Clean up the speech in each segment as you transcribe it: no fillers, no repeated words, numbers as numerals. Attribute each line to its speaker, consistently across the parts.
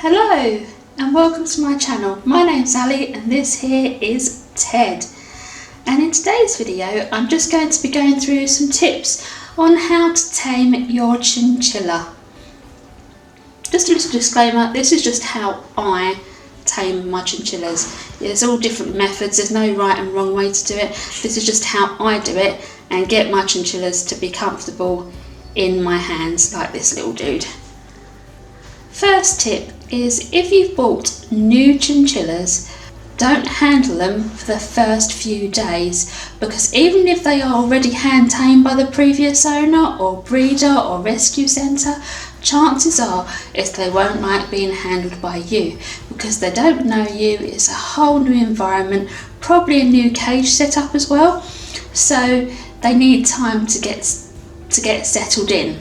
Speaker 1: Hello and welcome to my channel. My name's Ali and this here is Ted. And in today's video I'm just going to be going through some tips on how to tame your chinchilla. Just a little disclaimer, this is just how I tame my chinchillas. There's all different methods, there's no right and wrong way to do it. This is just how I do it and get my chinchillas to be comfortable in my hands like this little dude. First tip is if you've bought new chinchillas, don't handle them for the first few days, because even if they are already hand tamed by the previous owner or breeder or rescue centre, chances are they won't like being handled by you because they don't know you. It's a whole new environment, probably a new cage set up as well, so they need time to get settled in.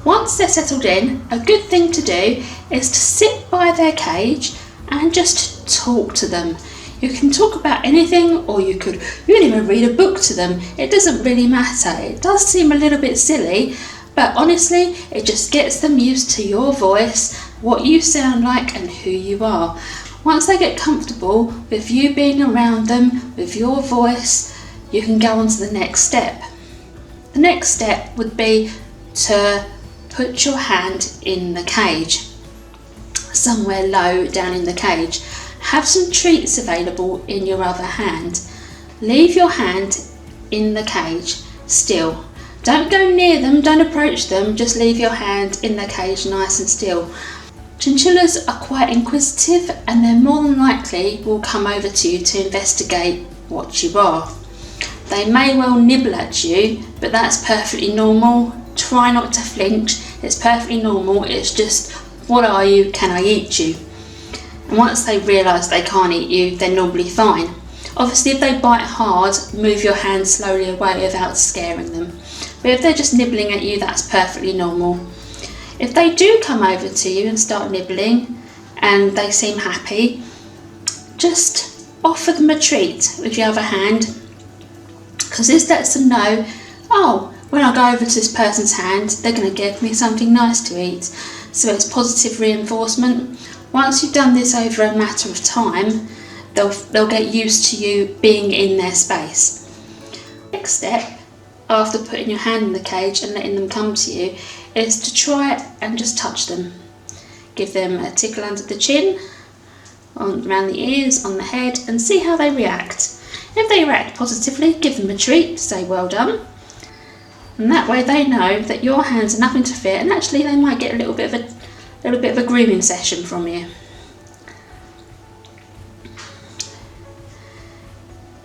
Speaker 1: Once they're settled in, a good thing to do is to sit by their cage and just talk to them. You can talk about anything, or you can even read a book to them. It doesn't really matter. It does seem a little bit silly, but honestly, it just gets them used to your voice, what you sound like and who you are. Once they get comfortable with you being around them, with your voice, you can go on to the next step. The next step would be to put your hand in the cage, somewhere low down in the cage. Have some treats available in your other hand. Leave your hand in the cage still. Don't go near them, don't approach them, just leave your hand in the cage nice and still. Chinchillas are quite inquisitive and they're more than likely will come over to you to investigate what you are. They may well nibble at you, but that's perfectly normal. Try not to flinch, it's perfectly normal. It's just, what are you, can I eat you? And once they realise they can't eat you, they're normally fine. Obviously if they bite hard, move your hand slowly away without scaring them. But if they're just nibbling at you, that's perfectly normal. If they do come over to you and start nibbling and they seem happy, just offer them a treat with your other hand, because this lets them know, oh, when I go over to this person's hand, they're going to give me something nice to eat. So it's positive reinforcement. Once you've done this over a matter of time, they'll get used to you being in their space. Next step, after putting your hand in the cage and letting them come to you, is to try and just touch them. Give them a tickle under the chin, around the ears, on the head, and see how they react. If they react positively, give them a treat, say well done. And that way they know that your hands are nothing to fear, and actually they might get a little bit of a grooming session from you.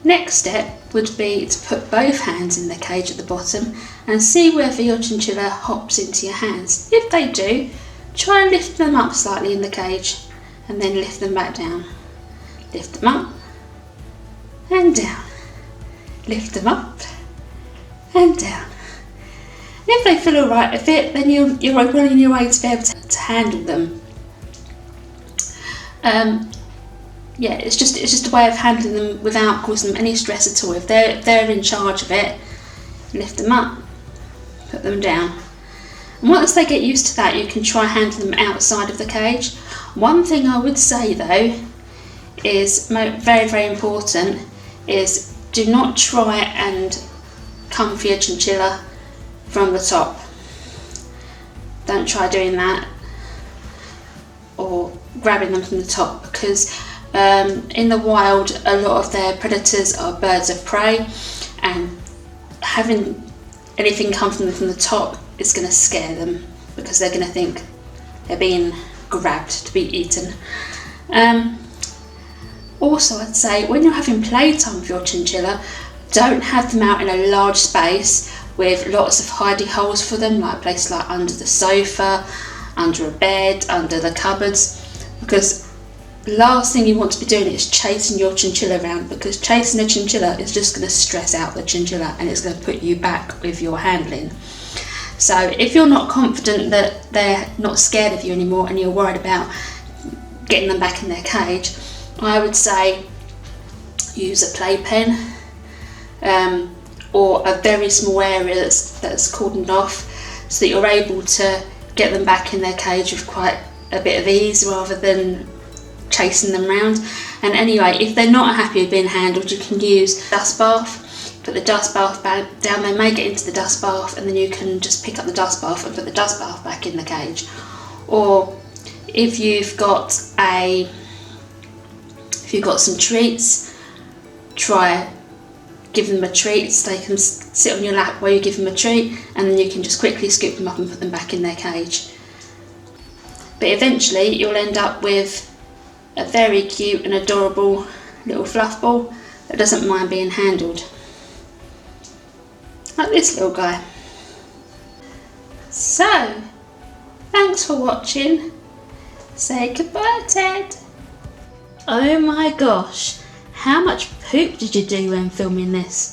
Speaker 1: Next step would be to put both hands in the cage at the bottom and see whether your chinchilla hops into your hands. If they do, try and lift them up slightly in the cage and then lift them back down. Lift them up and down. Lift them up and down. If they feel alright with it, then you're well on your way to be able to handle them. It's just a way of handling them without causing them any stress at all. If they're in charge of it, lift them up, put them down. And once they get used to that, you can try handling them outside of the cage. One thing I would say though is very, very important is do not try and come for your chinchilla from the top. Don't try doing that, or grabbing them from the top, because in the wild a lot of their predators are birds of prey, and having anything come from them from the top is going to scare them because they're going to think they're being grabbed to be eaten. Also, I'd say when you're having playtime with your chinchilla, don't have them out in a large space with lots of hidey holes for them, like places like under the sofa, under a bed, under the cupboards, because the last thing you want to be doing is chasing your chinchilla around, because chasing a chinchilla is just going to stress out the chinchilla and it's going to put you back with your handling. So if you're not confident that they're not scared of you anymore and you're worried about getting them back in their cage, I would say use a playpen, or a very small area that's cordoned off, so that you're able to get them back in their cage with quite a bit of ease rather than chasing them around. And anyway, if they're not happy with being handled, you can use dust bath. Put the dust bath back down, they may get into the dust bath, and then you can just pick up the dust bath and put the dust bath back in the cage. Or if you've got some treats, try give them a treat so they can sit on your lap while you give them a treat, and then you can just quickly scoop them up and put them back in their cage. But eventually you'll end up with a very cute and adorable little fluff ball that doesn't mind being handled. Like this little guy. So, thanks for watching. Say goodbye, Ted. Oh my gosh, how much poop did you do when filming this?